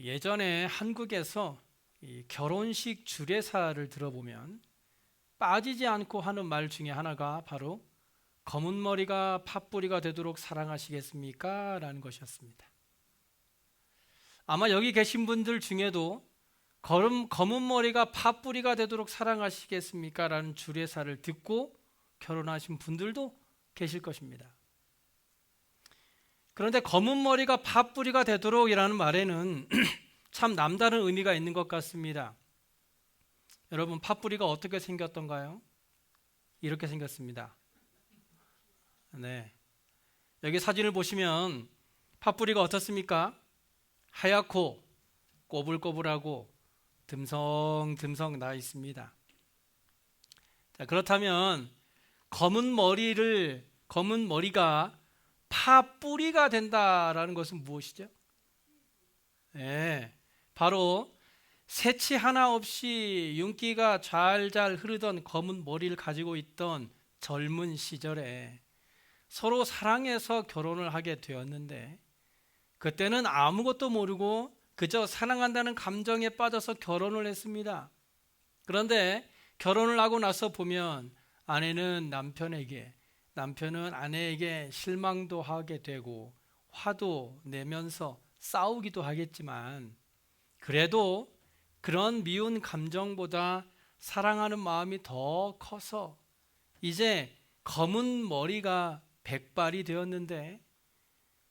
예전에 한국에서 이 결혼식 주례사를 들어보면 빠지지 않고 하는 말 중에 하나가 바로 검은 머리가 팥뿌리가 되도록 사랑하시겠습니까? 라는 것이었습니다. 아마 여기 계신 분들 중에도 검은 머리가 팥뿌리가 되도록 사랑하시겠습니까? 라는 주례사를 듣고 결혼하신 분들도 계실 것입니다. 그런데 검은 머리가 팥뿌리가 되도록 이라는 말에는 참 남다른 의미가 있는 것 같습니다. 여러분, 팥뿌리가 어떻게 생겼던가요? 이렇게 생겼습니다. 네. 여기 사진을 보시면 팥뿌리가 어떻습니까? 하얗고 꼬불꼬불하고 듬성듬성 나 있습니다. 자, 그렇다면 검은 머리가 팥뿌리가 된다라는 것은 무엇이죠? 네, 바로 새치 하나 없이 윤기가 잘잘 흐르던 검은 머리를 가지고 있던 젊은 시절에 서로 사랑해서 결혼을 하게 되었는데, 그때는 아무것도 모르고 그저 사랑한다는 감정에 빠져서 결혼을 했습니다. 그런데 결혼을 하고 나서 보면 아내는 남편은 아내에게 실망도 하게 되고 화도 내면서 싸우기도 하겠지만, 그래도 그런 미운 감정보다 사랑하는 마음이 더 커서 이제 검은 머리가 백발이 되었는데,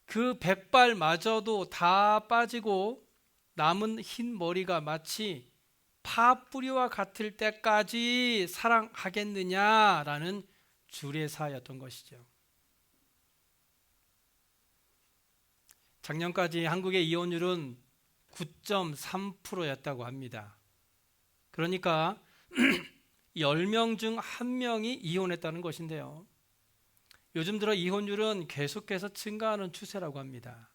그 백발마저도 다 빠지고 남은 흰 머리가 마치 팥뿌리와 같을 때까지 사랑하겠느냐라는 주례사였던 것이죠. 작년까지 한국의 이혼율은 9.3%였다고 합니다. 그러니까 10명 중 1명이 이혼했다는 것인데요. 요즘 들어 이혼율은 계속해서 증가하는 추세라고 합니다.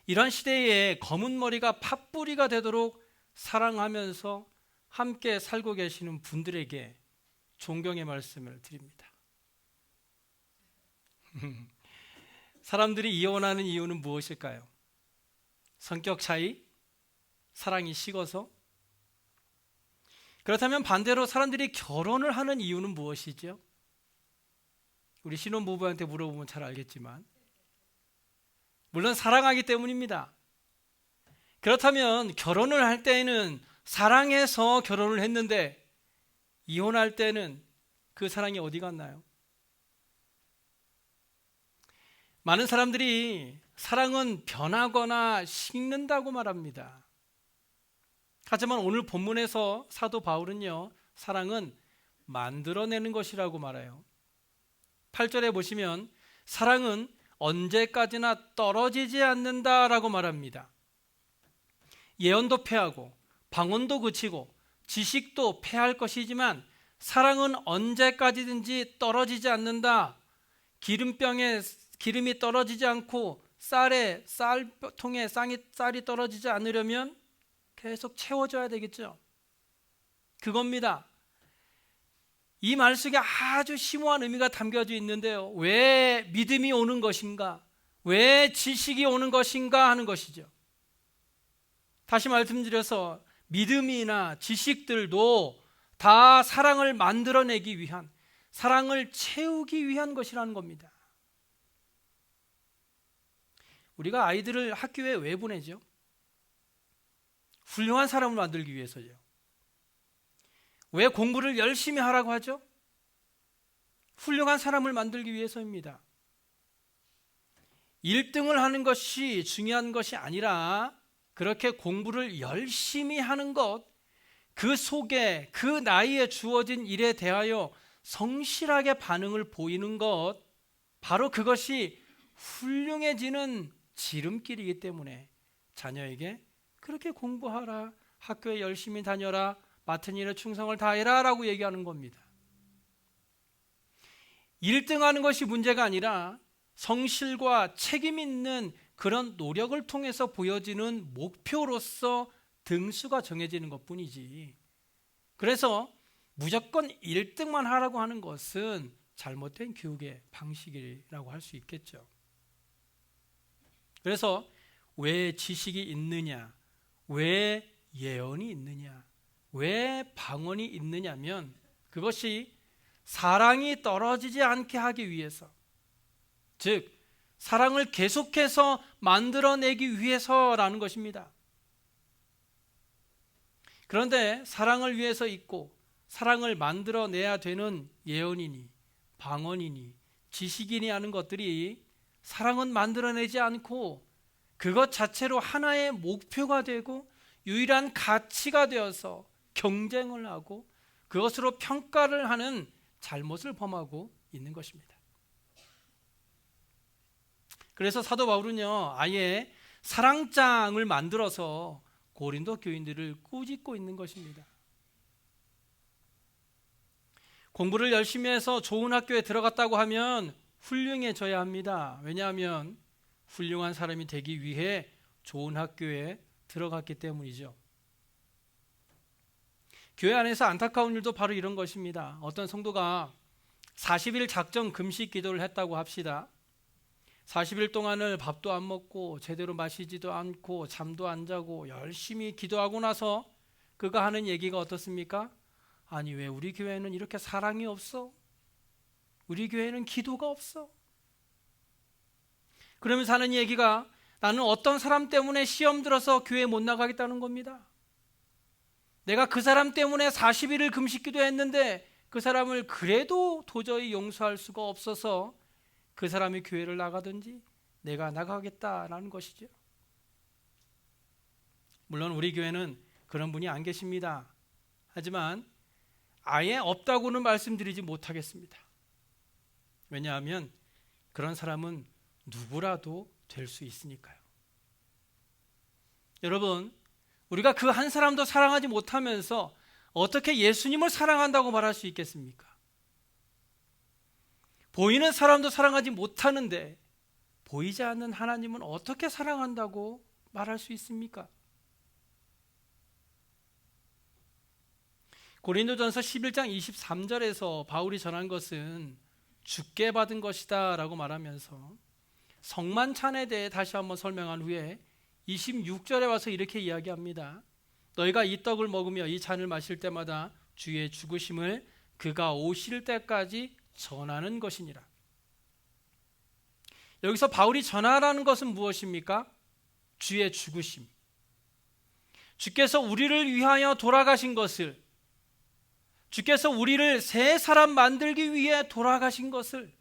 이런 시대에 검은 머리가 팥뿌리가 되도록 사랑하면서 함께 살고 계시는 분들에게 존경의 말씀을 드립니다. 사람들이 이혼하는 이유는 무엇일까요? 성격 차이? 사랑이 식어서? 그렇다면 반대로 사람들이 결혼을 하는 이유는 무엇이죠? 우리 신혼부부한테 물어보면 잘 알겠지만, 물론 사랑하기 때문입니다. 그렇다면 결혼을 할 때에는 사랑해서 결혼을 했는데 이혼할 때는 그 사랑이 어디 갔나요? 많은 사람들이 사랑은 변하거나 식는다고 말합니다. 하지만 오늘 본문에서 사도 바울은요, 사랑은 만들어내는 것이라고 말해요. 8절에 보시면 사랑은 언제까지나 떨어지지 않는다라고 말합니다. 예언도 패하고 방언도 그치고 지식도 패할 것이지만 사랑은 언제까지든지 떨어지지 않는다. 기름병에 기름이 떨어지지 않고 쌀통에 쌀이 떨어지지 않으려면 계속 채워줘야 되겠죠. 그겁니다. 이 말 속에 아주 심오한 의미가 담겨져 있는데요. 왜 믿음이 오는 것인가? 왜 지식이 오는 것인가 하는 것이죠. 다시 말씀드려서 믿음이나 지식들도 다 사랑을 만들어내기 위한, 사랑을 채우기 위한 것이라는 겁니다. 우리가 아이들을 학교에 왜 보내죠? 훌륭한 사람을 만들기 위해서죠. 왜 공부를 열심히 하라고 하죠? 훌륭한 사람을 만들기 위해서입니다. 1등을 하는 것이 중요한 것이 아니라 그렇게 공부를 열심히 하는 것, 그 속에 그 나이에 주어진 일에 대하여 성실하게 반응을 보이는 것, 바로 그것이 훌륭해지는 지름길이기 때문에 자녀에게 그렇게 공부하라, 학교에 열심히 다녀라, 맡은 일에 충성을 다해라 라고 얘기하는 겁니다. 1등하는 것이 문제가 아니라 성실과 책임 있는 그런 노력을 통해서 보여지는 목표로서 등수가 정해지는 것뿐이지, 그래서 무조건 1등만 하라고 하는 것은 잘못된 교육의 방식이라고 할 수 있겠죠. 그래서 왜 지식이 있느냐? 왜 예언이 있느냐? 왜 방언이 있느냐면 그것이 사랑이 떨어지지 않게 하기 위해서, 즉 사랑을 계속해서 만들어내기 위해서라는 것입니다. 그런데 사랑을 위해서 있고 사랑을 만들어내야 되는 예언이니 방언이니 지식이니 하는 것들이 사랑은 만들어내지 않고 그것 자체로 하나의 목표가 되고 유일한 가치가 되어서 경쟁을 하고 그것으로 평가를 하는 잘못을 범하고 있는 것입니다. 그래서 사도 바울은요, 아예 사랑장을 만들어서 고린도 교인들을 꾸짖고 있는 것입니다. 공부를 열심히 해서 좋은 학교에 들어갔다고 하면 훌륭해져야 합니다. 왜냐하면 훌륭한 사람이 되기 위해 좋은 학교에 들어갔기 때문이죠. 교회 안에서 안타까운 일도 바로 이런 것입니다. 어떤 성도가 40일 작정 금식 기도를 했다고 합시다. 40일 동안을 밥도 안 먹고 제대로 마시지도 않고 잠도 안 자고 열심히 기도하고 나서 그가 하는 얘기가 어떻습니까? 아니, 왜 우리 교회는 이렇게 사랑이 없어? 우리 교회는 기도가 없어? 그러면서 하는 얘기가 나는 어떤 사람 때문에 시험 들어서 교회 못 나가겠다는 겁니다. 내가 그 사람 때문에 40일을 금식 기도했는데 그 사람을 그래도 도저히 용서할 수가 없어서 그 사람이 교회를 나가든지 내가 나가겠다라는 것이죠. 물론 우리 교회는 그런 분이 안 계십니다. 하지만 아예 없다고는 말씀드리지 못하겠습니다. 왜냐하면 그런 사람은 누구라도 될 수 있으니까요. 여러분, 우리가 그 한 사람도 사랑하지 못하면서 어떻게 예수님을 사랑한다고 말할 수 있겠습니까? 보이는 사람도 사랑하지 못하는데 보이지 않는 하나님은 어떻게 사랑한다고 말할 수 있습니까? 고린도전서 11장 23절에서 바울이 전한 것은 주께 받은 것이다 라고 말하면서 성만찬에 대해 다시 한번 설명한 후에 26절에 와서 이렇게 이야기합니다. 너희가 이 떡을 먹으며 이 잔을 마실 때마다 주의 죽으심을 그가 오실 때까지 전하는 것이니라. 여기서 바울이 전하라는 것은 무엇입니까? 주의 죽으심. 주께서 우리를 위하여 돌아가신 것을, 주께서 우리를 새 사람 만들기 위해 돌아가신 것을,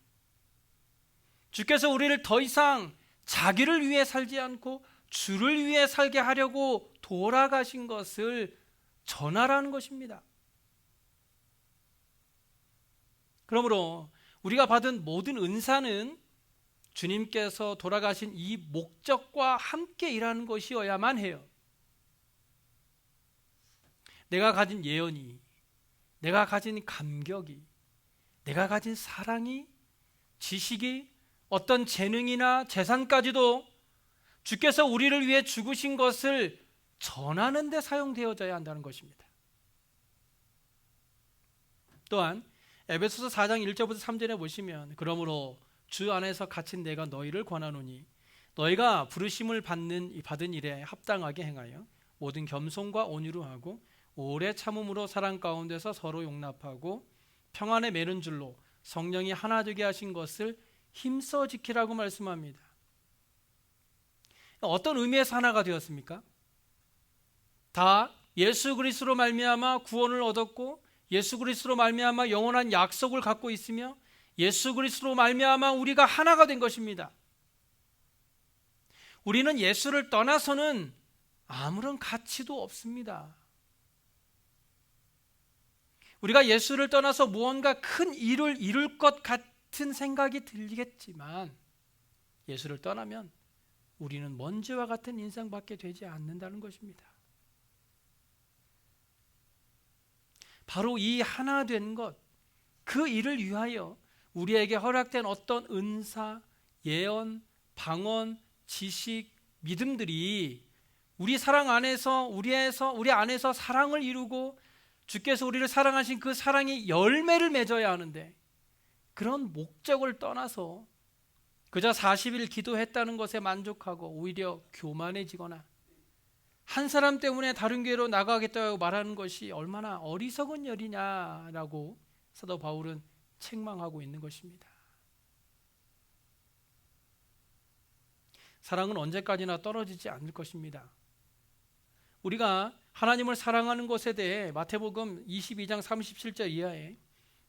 주께서 우리를 더 이상 자기를 위해 살지 않고 주를 위해 살게 하려고 돌아가신 것을 전하라는 것입니다. 그러므로 우리가 받은 모든 은사는 주님께서 돌아가신 이 목적과 함께 일하는 것이어야만 해요. 내가 가진 예언이, 내가 가진 감격이, 내가 가진 사랑이, 지식이, 어떤 재능이나 재산까지도 주께서 우리를 위해 죽으신 것을 전하는 데 사용되어져야 한다는 것입니다. 또한 에베소서 4장 1절부터 3절에 보시면 그러므로 주 안에서 갇힌 내가 너희를 권하노니 너희가 부르심을 받은 일에 합당하게 행하여 모든 겸손과 온유로 하고 오래 참음으로 사랑 가운데서 서로 용납하고 평안에 매는 줄로 성령이 하나 되게 하신 것을 힘써 지키라고 말씀합니다. 어떤 의미에서 하나가 되었습니까? 다 예수 그리스도로 말미암아 구원을 얻었고 예수 그리스도로 말미암아 영원한 약속을 갖고 있으며 예수 그리스도로 말미암아 우리가 하나가 된 것입니다. 우리는 예수를 떠나서는 아무런 가치도 없습니다. 우리가 예수를 떠나서 무언가 큰 일을 이룰 것 같은 생각이 들리겠지만 예수를 떠나면 우리는 먼지와 같은 인상밖에 되지 않는다는 것입니다. 바로 이 하나 된 것, 그 일을 위하여 우리에게 허락된 어떤 은사, 예언, 방언, 지식, 믿음들이 우리 사랑 안에서 우리 안에서 사랑을 이루고 주께서 우리를 사랑하신 그 사랑이 열매를 맺어야 하는데 그런 목적을 떠나서 그저 40일 기도했다는 것에 만족하고 오히려 교만해지거나 한 사람 때문에 다른 교회로 나가겠다고 말하는 것이 얼마나 어리석은 일이냐라고 사도 바울은 책망하고 있는 것입니다. 사랑은 언제까지나 떨어지지 않을 것입니다. 우리가 하나님을 사랑하는 것에 대해 마태복음 22장 37절 이하에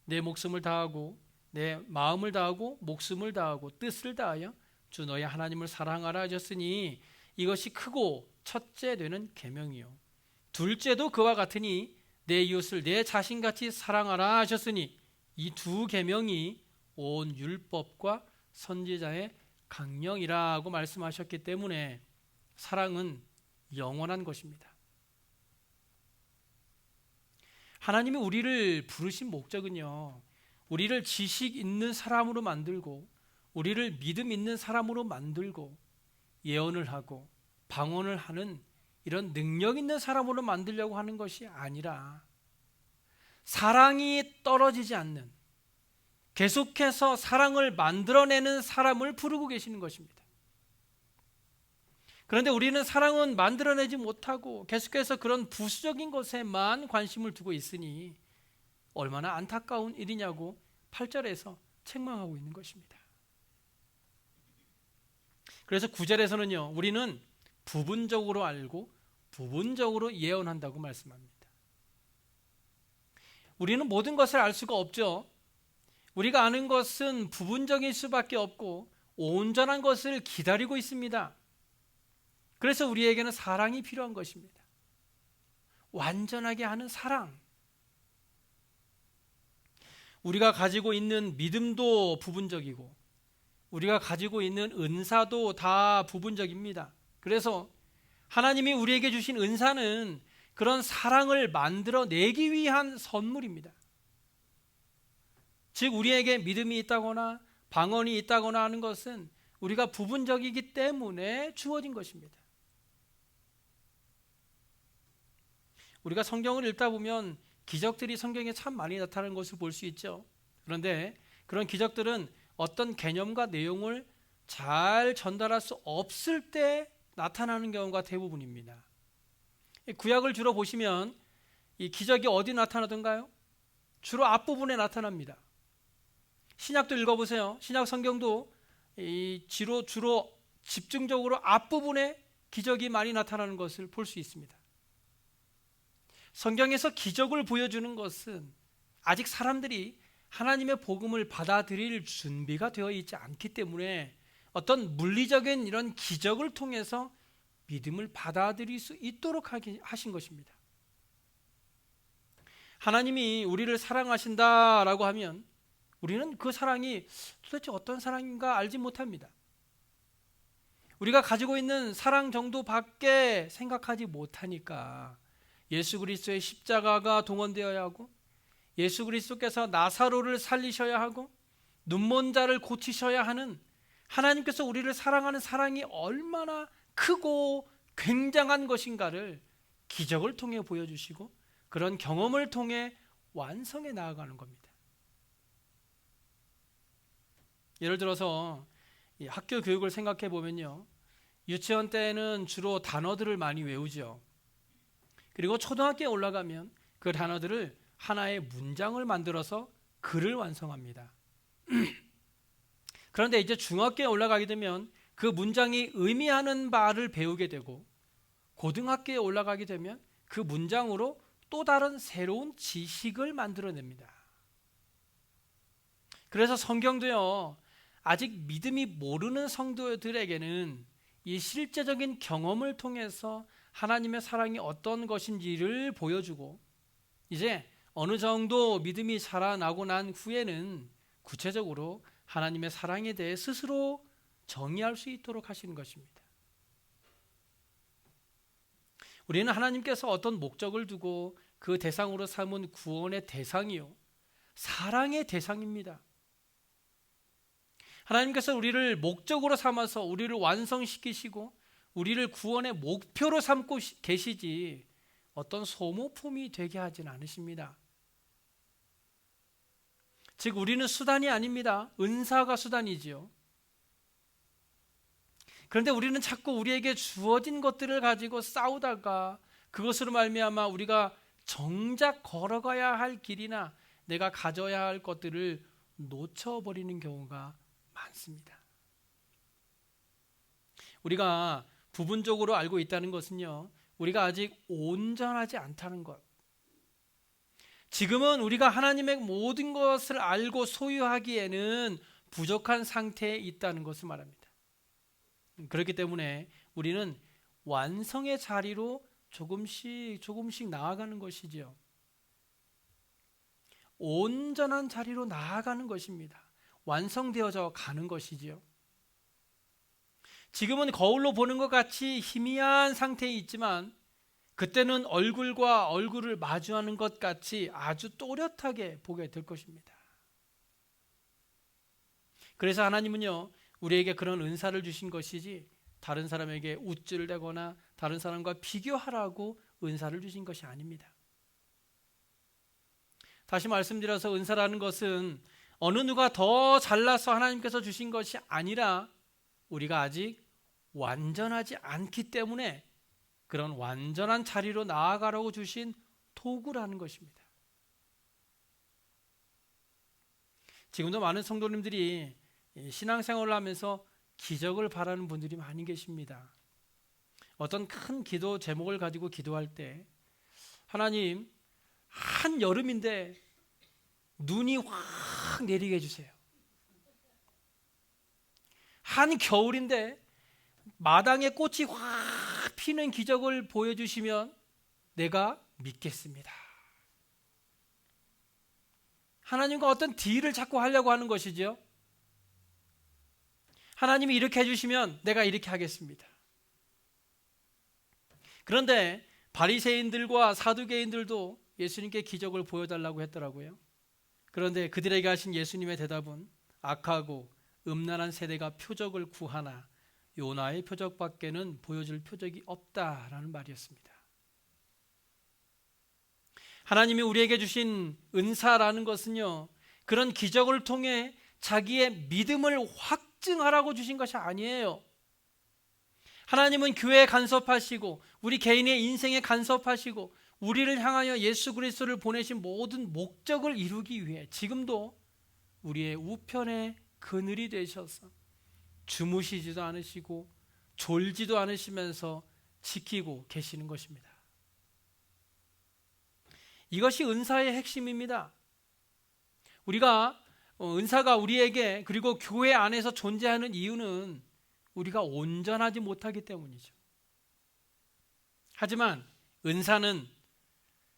내 목숨을 다하고 내 마음을 다하고 목숨을 다하고 뜻을 다하여 주 너의 하나님을 사랑하라 하셨으니 이것이 크고 첫째 되는 계명이요 둘째도 그와 같으니 내 이웃을 내 자신같이 사랑하라 하셨으니 이 두 계명이 온 율법과 선지자의 강령이라고 말씀하셨기 때문에 사랑은 영원한 것입니다. 하나님이 우리를 부르신 목적은요, 우리를 지식 있는 사람으로 만들고 우리를 믿음 있는 사람으로 만들고 예언을 하고 방언을 하는 이런 능력 있는 사람으로 만들려고 하는 것이 아니라 사랑이 떨어지지 않는, 계속해서 사랑을 만들어내는 사람을 부르고 계시는 것입니다. 그런데 우리는 사랑은 만들어내지 못하고 계속해서 그런 부수적인 것에만 관심을 두고 있으니 얼마나 안타까운 일이냐고 8절에서 책망하고 있는 것입니다. 그래서 9절에서는요, 우리는 부분적으로 알고 부분적으로 예언한다고 말씀합니다. 우리는 모든 것을 알 수가 없죠. 우리가 아는 것은 부분적일 수밖에 없고 온전한 것을 기다리고 있습니다. 그래서 우리에게는 사랑이 필요한 것입니다. 완전하게 하는 사랑. 우리가 가지고 있는 믿음도 부분적이고 우리가 가지고 있는 은사도 다 부분적입니다. 그래서 하나님이 우리에게 주신 은사는 그런 사랑을 만들어내기 위한 선물입니다. 즉 우리에게 믿음이 있다거나 방언이 있다거나 하는 것은 우리가 부분적이기 때문에 주어진 것입니다. 우리가 성경을 읽다 보면 기적들이 성경에 참 많이 나타나는 것을 볼 수 있죠. 그런데 그런 기적들은 어떤 개념과 내용을 잘 전달할 수 없을 때 나타나는 경우가 대부분입니다. 구약을 주로 보시면 이 기적이 어디 나타나던가요? 주로 앞부분에 나타납니다. 신약도 읽어보세요. 신약 성경도 주로 집중적으로 앞부분에 기적이 많이 나타나는 것을 볼 수 있습니다. 성경에서 기적을 보여주는 것은 아직 사람들이 하나님의 복음을 받아들일 준비가 되어 있지 않기 때문에 어떤 물리적인 이런 기적을 통해서 믿음을 받아들일 수 있도록 하신 것입니다. 하나님이 우리를 사랑하신다라고 하면 우리는 그 사랑이 도대체 어떤 사랑인가 알지 못합니다. 우리가 가지고 있는 사랑 정도밖에 생각하지 못하니까 예수 그리스도의 십자가가 동원되어야 하고 예수 그리스도께서 나사로를 살리셔야 하고 눈먼 자를 고치셔야 하는 하나님께서 우리를 사랑하는 사랑이 얼마나 크고 굉장한 것인가를 기적을 통해 보여주시고 그런 경험을 통해 완성해 나아가는 겁니다. 예를 들어서 이 학교 교육을 생각해 보면요, 유치원 때는 주로 단어들을 많이 외우죠. 그리고 초등학교에 올라가면 그 단어들을 하나의 문장을 만들어서 글을 완성합니다. 그런데 이제 중학교에 올라가게 되면 그 문장이 의미하는 바를 배우게 되고 고등학교에 올라가게 되면 그 문장으로 또 다른 새로운 지식을 만들어냅니다. 그래서 성경도요, 아직 믿음이 모르는 성도들에게는 이 실제적인 경험을 통해서 하나님의 사랑이 어떤 것인지를 보여주고 이제 어느 정도 믿음이 자라나고 난 후에는 구체적으로 하나님의 사랑에 대해 스스로 정의할 수 있도록 하시는 것입니다. 우리는 하나님께서 어떤 목적을 두고 그 대상으로 삼은 구원의 대상이요, 사랑의 대상입니다. 하나님께서 우리를 목적으로 삼아서 우리를 완성시키시고 우리를 구원의 목표로 삼고 계시지 어떤 소모품이 되게 하진 않으십니다. 즉 우리는 수단이 아닙니다. 은사가 수단이지요. 그런데 우리는 자꾸 우리에게 주어진 것들을 가지고 싸우다가 그것으로 말미암아 우리가 정작 걸어가야 할 길이나 내가 가져야 할 것들을 놓쳐버리는 경우가 많습니다. 우리가 부분적으로 알고 있다는 것은요, 우리가 아직 온전하지 않다는 것. 지금은 우리가 하나님의 모든 것을 알고 소유하기에는 부족한 상태에 있다는 것을 말합니다. 그렇기 때문에 우리는 완성의 자리로 조금씩 나아가는 것이지요. 온전한 자리로 나아가는 것입니다. 완성되어져 가는 것이지요. 지금은 거울로 보는 것 같이 희미한 상태에 있지만 그때는 얼굴과 얼굴을 마주하는 것 같이 아주 또렷하게 보게 될 것입니다. 그래서 하나님은요, 우리에게 그런 은사를 주신 것이지 다른 사람에게 우쭐대거나 다른 사람과 비교하라고 은사를 주신 것이 아닙니다. 다시 말씀드려서 은사라는 것은 어느 누가 더 잘나서 하나님께서 주신 것이 아니라 우리가 아직 완전하지 않기 때문에 그런 완전한 자리로 나아가라고 주신 도구라는 것입니다. 지금도 많은 성도님들이 신앙생활을 하면서 기적을 바라는 분들이 많이 계십니다. 어떤 큰 기도 제목을 가지고 기도할 때 하나님, 한여름인데 눈이 확 내리게 해주세요. 한겨울인데 마당에 꽃이 확 피는 기적을 보여주시면 내가 믿겠습니다. 하나님과 어떤 딜을 자꾸 하려고 하는 것이죠. 하나님이 이렇게 해주시면 내가 이렇게 하겠습니다. 그런데 바리새인들과 사두개인들도 예수님께 기적을 보여달라고 했더라고요. 그런데 그들에게 하신 예수님의 대답은 악하고 음란한 세대가 표적을 구하나 요나의 표적밖에는 보여줄 표적이 없다라는 말이었습니다. 하나님이 우리에게 주신 은사라는 것은요, 그런 기적을 통해 자기의 믿음을 확증하라고 주신 것이 아니에요. 하나님은 교회에 간섭하시고 우리 개인의 인생에 간섭하시고 우리를 향하여 예수 그리스도를 보내신 모든 목적을 이루기 위해 지금도 우리의 우편에 그늘이 되셔서 주무시지도 않으시고 졸지도 않으시면서 지키고 계시는 것입니다. 이것이 은사의 핵심입니다. 우리가 은사가 우리에게 그리고 교회 안에서 존재하는 이유는 우리가 온전하지 못하기 때문이죠. 하지만 은사는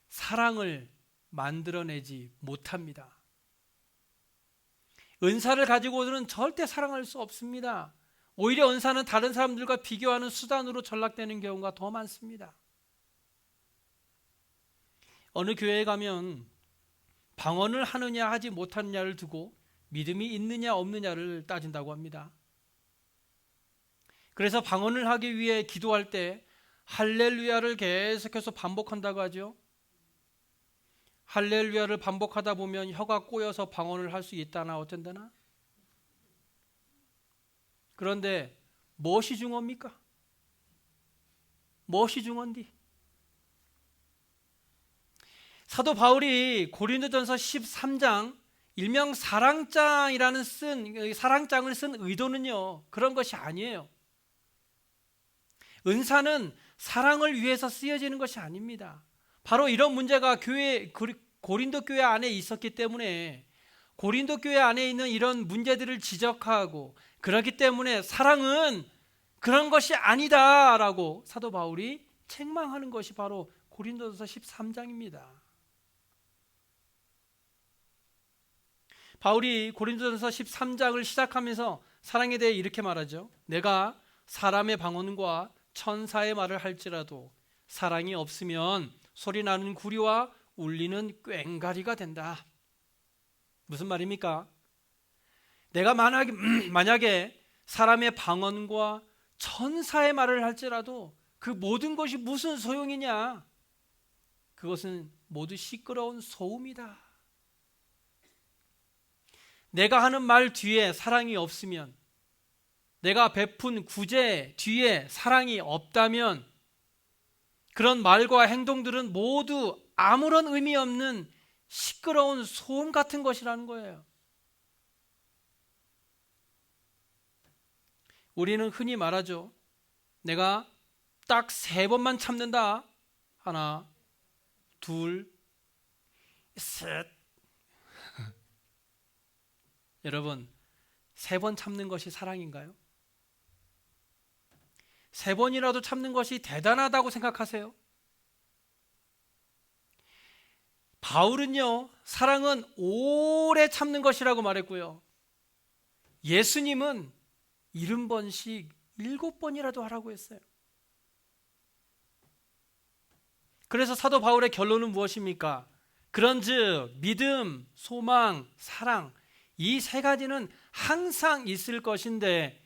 사랑을 만들어내지 못합니다. 은사를 가지고는 절대 사랑할 수 없습니다. 오히려 은사는 다른 사람들과 비교하는 수단으로 전락되는 경우가 더 많습니다. 어느 교회에 가면 방언을 하느냐 하지 못하느냐를 두고 믿음이 있느냐 없느냐를 따진다고 합니다. 그래서 방언을 하기 위해 기도할 때 할렐루야를 계속해서 반복한다고 하죠. 할렐루야를 반복하다 보면 혀가 꼬여서 방언을 할 수 있다나 어쩐다나. 그런데 무엇이 중요합니까? 무엇이 중요한디? 사도 바울이 고린도전서 13장 일명 사랑장을 쓴 의도는요, 그런 것이 아니에요. 은사는 사랑을 위해서 쓰여지는 것이 아닙니다. 바로 이런 문제가 고린도 교회 안에 있었기 때문에 고린도 교회 안에 있는 이런 문제들을 지적하고, 그렇기 때문에 사랑은 그런 것이 아니다라고 사도 바울이 책망하는 것이 바로 고린도전서 13장입니다. 바울이 고린도전서 13장을 시작하면서 사랑에 대해 이렇게 말하죠. 내가 사람의 방언과 천사의 말을 할지라도 사랑이 없으면 소리나는 구리와 울리는 꽹과리가 된다. 무슨 말입니까? 내가 만약에 사람의 방언과 천사의 말을 할지라도 그 모든 것이 무슨 소용이냐? 그것은 모두 시끄러운 소음이다. 내가 하는 말 뒤에 사랑이 없으면 내가 베푼 구제 뒤에 사랑이 없다면 그런 말과 행동들은 모두 아무런 의미 없는 시끄러운 소음 같은 것이라는 거예요. 우리는 흔히 말하죠. 내가 딱 3번만 참는다. 하나, 둘, 셋. 여러분, 3번 참는 것이 사랑인가요? 3번이라도 참는 것이 대단하다고 생각하세요? 바울은요, 사랑은 오래 참는 것이라고 말했고요. 예수님은 70번씩 7번이라도 하라고 했어요. 그래서 사도 바울의 결론은 무엇입니까? 그런즉 믿음, 소망, 사랑, 이 3가지는 항상 있을 것인데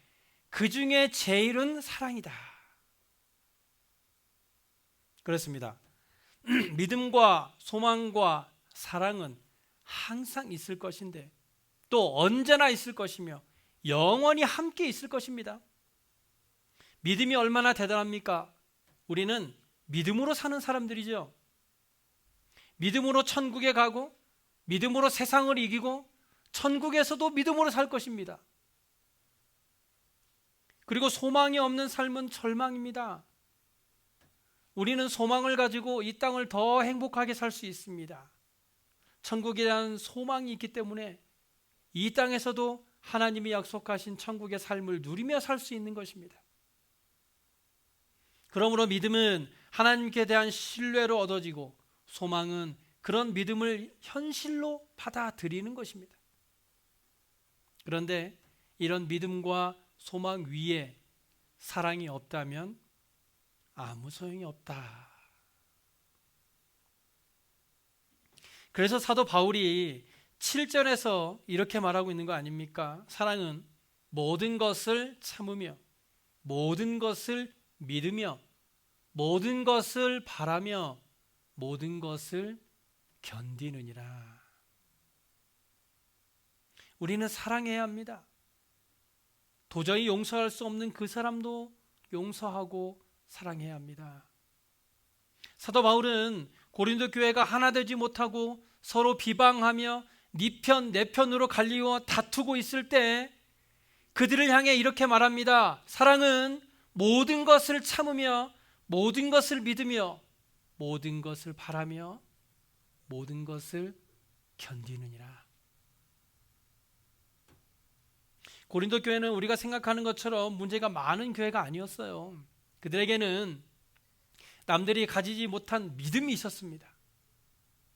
그 중에 제일은 사랑이다. 그렇습니다. 믿음과 소망과 사랑은 항상 있을 것인데 또 언제나 있을 것이며 영원히 함께 있을 것입니다. 믿음이 얼마나 대단합니까? 우리는 믿음으로 사는 사람들이죠. 믿음으로 천국에 가고 믿음으로 세상을 이기고 천국에서도 믿음으로 살 것입니다. 그리고 소망이 없는 삶은 절망입니다. 우리는 소망을 가지고 이 땅을 더 행복하게 살 수 있습니다. 천국에 대한 소망이 있기 때문에 이 땅에서도 하나님이 약속하신 천국의 삶을 누리며 살 수 있는 것입니다. 그러므로 믿음은 하나님께 대한 신뢰로 얻어지고 소망은 그런 믿음을 현실로 받아들이는 것입니다. 그런데 이런 믿음과 소망 위에 사랑이 없다면 아무 소용이 없다. 그래서 사도 바울이 7절에서 이렇게 말하고 있는 거 아닙니까? 사랑은 모든 것을 참으며 모든 것을 믿으며 모든 것을 바라며 모든 것을 견디느니라. 우리는 사랑해야 합니다. 도저히 용서할 수 없는 그 사람도 용서하고 사랑해야 합니다. 사도 바울은 고린도 교회가 하나 되지 못하고 서로 비방하며 네 편, 내 편으로 갈리고 다투고 있을 때 그들을 향해 이렇게 말합니다. 사랑은 모든 것을 참으며 모든 것을 믿으며 모든 것을 바라며 모든 것을 견디느니라. 고린도 교회는 우리가 생각하는 것처럼 문제가 많은 교회가 아니었어요. 그들에게는 남들이 가지지 못한 믿음이 있었습니다.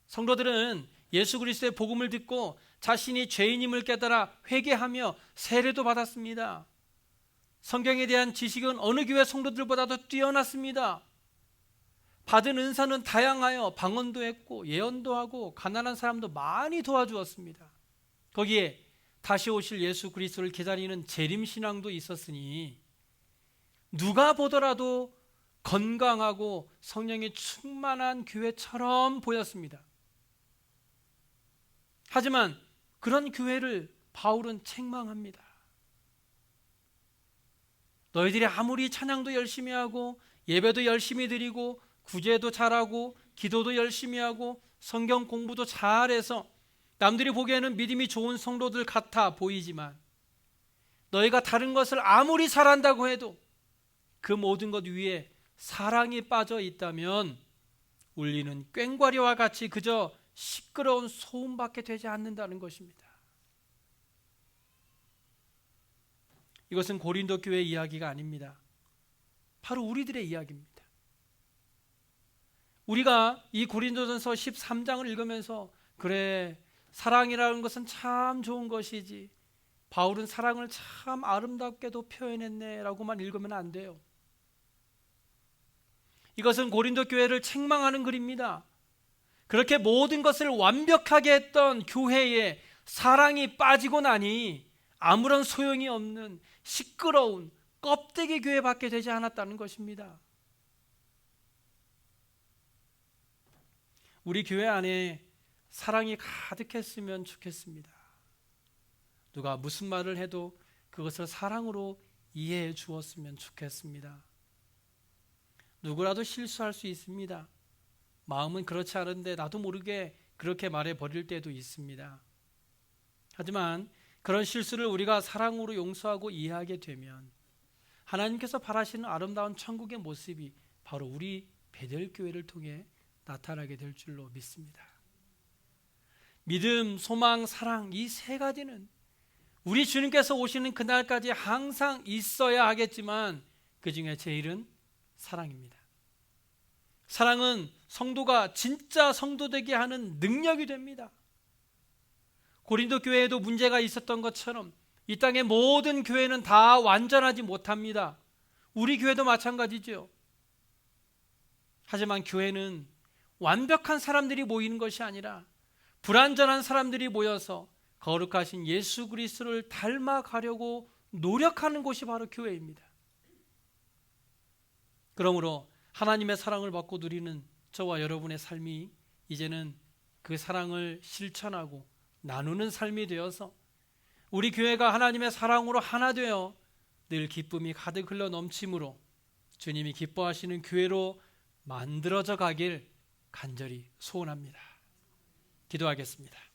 성도들은 예수 그리스도의 복음을 듣고 자신이 죄인임을 깨달아 회개하며 세례도 받았습니다. 성경에 대한 지식은 어느 교회 성도들보다도 뛰어났습니다. 받은 은사는 다양하여 방언도 했고 예언도 하고 가난한 사람도 많이 도와주었습니다. 거기에 다시 오실 예수 그리스도를 기다리는 재림신앙도 있었으니 누가 보더라도 건강하고 성령이 충만한 교회처럼 보였습니다. 하지만 그런 교회를 바울은 책망합니다. 너희들이 아무리 찬양도 열심히 하고 예배도 열심히 드리고 구제도 잘하고 기도도 열심히 하고 성경 공부도 잘해서 남들이 보기에는 믿음이 좋은 성도들 같아 보이지만 너희가 다른 것을 아무리 잘한다고 해도 그 모든 것 위에 사랑이 빠져 있다면 울리는 꽹과리와 같이 그저 시끄러운 소음밖에 되지 않는다는 것입니다. 이것은 고린도 교회 이야기가 아닙니다. 바로 우리들의 이야기입니다. 우리가 이 고린도전서 13장을 읽으면서 그래, 사랑이라는 것은 참 좋은 것이지, 바울은 사랑을 참 아름답게도 표현했네 라고만 읽으면 안 돼요. 이것은 고린도 교회를 책망하는 글입니다. 그렇게 모든 것을 완벽하게 했던 교회에 사랑이 빠지고 나니 아무런 소용이 없는 시끄러운 껍데기 교회밖에 되지 않았다는 것입니다. 우리 교회 안에 사랑이 가득했으면 좋겠습니다. 누가 무슨 말을 해도 그것을 사랑으로 이해해 주었으면 좋겠습니다. 누구라도 실수할 수 있습니다. 마음은 그렇지 않은데 나도 모르게 그렇게 말해버릴 때도 있습니다. 하지만 그런 실수를 우리가 사랑으로 용서하고 이해하게 되면 하나님께서 바라시는 아름다운 천국의 모습이 바로 우리 베델교회를 통해 나타나게 될 줄로 믿습니다. 믿음, 소망, 사랑 이 세 가지는 우리 주님께서 오시는 그날까지 항상 있어야 하겠지만 그 중에 제일은 사랑입니다. 사랑은 성도가 진짜 성도 되게 하는 능력이 됩니다. 고린도 교회에도 문제가 있었던 것처럼 이 땅의 모든 교회는 다 완전하지 못합니다. 우리 교회도 마찬가지죠. 하지만 교회는 완벽한 사람들이 모이는 것이 아니라 불완전한 사람들이 모여서 거룩하신 예수 그리스도를 닮아가려고 노력하는 곳이 바로 교회입니다. 그러므로 하나님의 사랑을 받고 누리는 저와 여러분의 삶이 이제는 그 사랑을 실천하고 나누는 삶이 되어서 우리 교회가 하나님의 사랑으로 하나 되어 늘 기쁨이 가득 흘러 넘침으로 주님이 기뻐하시는 교회로 만들어져 가길 간절히 소원합니다. 기도하겠습니다.